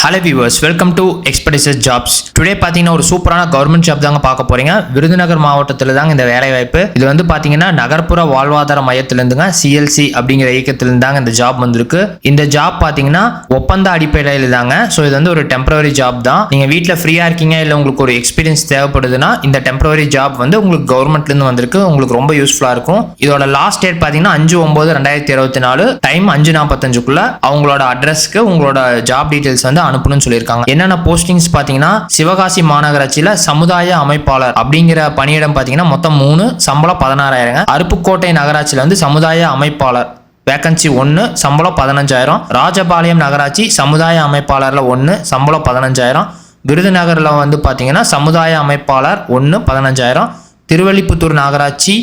Hello viewers, welcome to Expeditions Jobs. Today பாத்தீங்கன்னா ஒரு சூப்பரான கவர்மெண்ட் ஜாப் தாங்க பார்க்க போறீங்க. விருதுநகர் மாவட்டத்துல தாங்க இந்த வேலை வாய்ப்பு. இது வந்து பாத்தீங்கன்னா நகர்ப்புற வாழ்வாதார மையத்துல இருந்துங்க CLC அப்படிங்கிற இயக்கத்துல இருந்தாங்க இந்த ஜாப் வந்திருக்கு. இந்த ஜாப் பாத்தீங்கன்னா ஒப்பந்த அடிப்படையில தாங்க. சோ இது வந்து ஒரு டெம்பரரி ஜாப் தான். நீங்க வீட்ல ஃப்ரீயா இருக்கீங்க இல்ல உங்களுக்கு ஒரு எக்ஸ்பீரியன்ஸ் தேவைப்படுதுன்னா இந்த டெம்பரரி ஜாப் வந்து உங்களுக்கு கவர்மெண்ட்ல இருந்து வந்திருக்கு. உங்களுக்கு ரொம்ப யூஸ்ஃபுல்லா இருக்கும். இதோட லாஸ்ட் டேட் பாத்தீங்கன்னா 5/9/2024 டைம் 5:45க்குள்ள அவங்களோட அட்ரஸ்க்கு உங்களோட ஜாப் டீடைல்ஸ் வந்து அனுப்பணும்னு சொல்லியிருக்காங்க. என்னென்ன போஸ்டிங்ஸ் பாத்தீங்கன்னா சிவகாசி மாநகராட்சியில சமுதாய அமைப்பாளர் அப்படிங்கிற பணியிடம் பாத்தீங்கன்னா மொத்தம் 3, சம்பளம் 16,000. அருப்புக்கோட்டை நகராட்சியில வந்து சமுதாய அமைப்பாளர் வேகன்சி 1, சம்பளம் 15,000. ராஜபாளையம் நகராட்சி சமுதாய அமைப்பாளர்ல 1, சம்பளம் 15,000. விருதுநகர்ல வந்து பாத்தீங்கன்னா சமுதாய அமைப்பாளர் 1, 15,000. திருவள்ளிபுத்தூர் நகராட்சி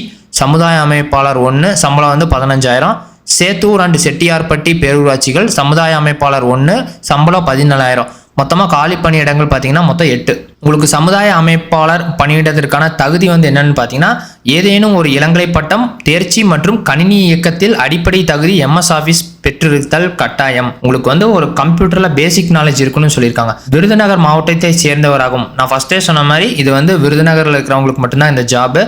சமுதாய அமைப்பாளர் 1, சம்பளம் வந்து 15,000. சேத்தூர் அண்ட் செட்டியார்பட்டி பேரூராட்சிகள் சமுதாய அமைப்பாளர் 1, சம்பளம் 17,000. மொத்தமாக காலி பணியிடங்கள் பார்த்தீங்கன்னா மொத்தம் 8. உங்களுக்கு சமுதாய அமைப்பாளர் பணியிடத்திற்கான தகுதி வந்து என்னன்னு பார்த்தீங்கன்னா ஏதேனும் ஒரு இளங்கலை பட்டம், தேர்ச்சி மற்றும் கணினி இயக்கத்தில் அடிப்படை தகுதி MS ஆஃபீஸ் பெற்றிருத்தல் கட்டாயம். உங்களுக்கு வந்து ஒரு கம்ப்யூட்டர்ல பேசிக் நாலேஜ் இருக்குன்னு சொல்லியிருக்காங்க. விருதுநகர் மாவட்டத்தை சேர்ந்தவராகும். நான் ஃபர்ஸ்டே சொன்ன மாதிரி இது வந்து விருதுநகர்ல இருக்கிறவங்களுக்கு மட்டும்தான் இந்த ஜாப்.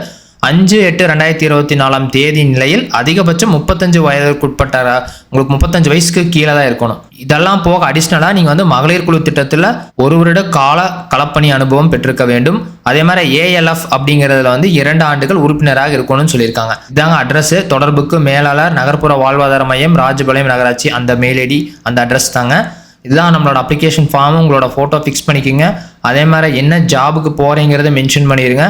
5/8/2024 தேதி நிலையில் அதிகபட்சம் 35 வயதுக்குட்பட்ட உங்களுக்கு 35 வயசுக்கு கீழே தான் இருக்கணும். இதெல்லாம் போக அடிஷ்னலாக நீங்கள் வந்து மகளிர் குழு திட்டத்தில் 1 வருட கால களப்பணி அனுபவம் பெற்றிருக்க வேண்டும். அதே மாதிரி ALF அப்படிங்கிறதுல வந்து 2 ஆண்டுகள் உறுப்பினராக இருக்கணும்னு சொல்லியிருக்காங்க. இதாங்க அட்ரஸ். தொடர்புக்கு மேலாளர், நகர்ப்புற வாழ்வாதார மையம், ராஜபாளையம் நகராட்சி, அந்த மெயில் ஐடி, அந்த அட்ரஸ் தாங்க. இதுதான் நம்மளோட அப்ளிகேஷன் ஃபார்ம். உங்களோட ஃபோட்டோ ஃபிக்ஸ் பண்ணிக்கோங்க. அதே மாதிரி என்ன ஜாபுக்கு போகிறீங்கிறத மென்ஷன் பண்ணிடுங்க.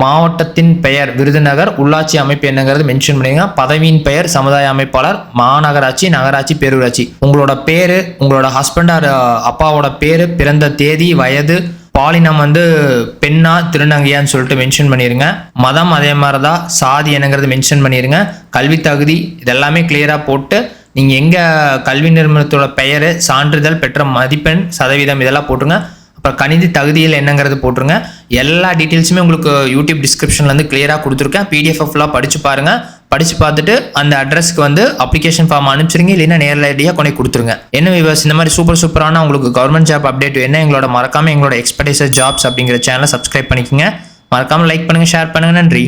மாவட்டத்தின் பெயர் விருதுநகர், உள்ளாட்சி அமைப்பு என்னங்கிறது மென்ஷன் பண்ணுங்க. பதவியின் பெயர் சமுதாய அமைப்பாளர், மாநகராட்சி, நகராட்சி, பேரூராட்சி. உங்களோட பேரு, உங்களோட ஹஸ்பண்ட் அப்பாவோட பேரு, பிறந்த தேதி, வயது, பாலினம் வந்து பெண்ணா திருநங்கையான்னு சொல்லிட்டு மென்ஷன் பண்ணிடுங்க. மதம் அதே மாதிரி தான், சாதி என்னங்கிறது மென்ஷன் பண்ணிடுங்க. கல்வி தகுதி இதெல்லாமே கிளியராக போட்டு நீங்கள் எங்கே கல்வி நிறுவனத்தோட பெயர், சான்றிதழ் பெற்ற மதிப்பெண், சதவீதம் இதெல்லாம் போட்டுருங்க. அப்புறம் கணித தகுதியில் என்னங்கிறது போட்டுருங்க. எல்லா டீட்டெயில்ஸுமே உங்களுக்கு யூடியூப் டிஸ்கிரிப்ஷன்லேருந்து கிளியராக கொடுத்துருக்கேன். PDF ஃபுல்லாக படித்து பாருங்கள். படித்து பார்த்துட்டு அந்த அட்ரஸ்க்கு வந்து அப்ளிகேஷன் ஃபார்ம் அனுப்பிச்சிருங்க. இல்லைன்னா நேரடியாக கொண்டு கொடுத்துருங்க. என்ன வியூவர்ஸ், இந்த மாதிரி சூப்பரான உங்களுக்கு கவர்மெண்ட் ஜாப் அப்டேட் என்ன எங்களோட மறக்காமல் எங்களோட எக்ஸ்பெடிஷன்ஸ் ஜாப்ஸ் அப்படிங்கிற சேனலை சப்ஸ்கிரைப் பண்ணிக்கோங்க. மறக்காமல் லைக் பண்ணுங்கள், ஷேர் பண்ணுங்கள். நன்றி.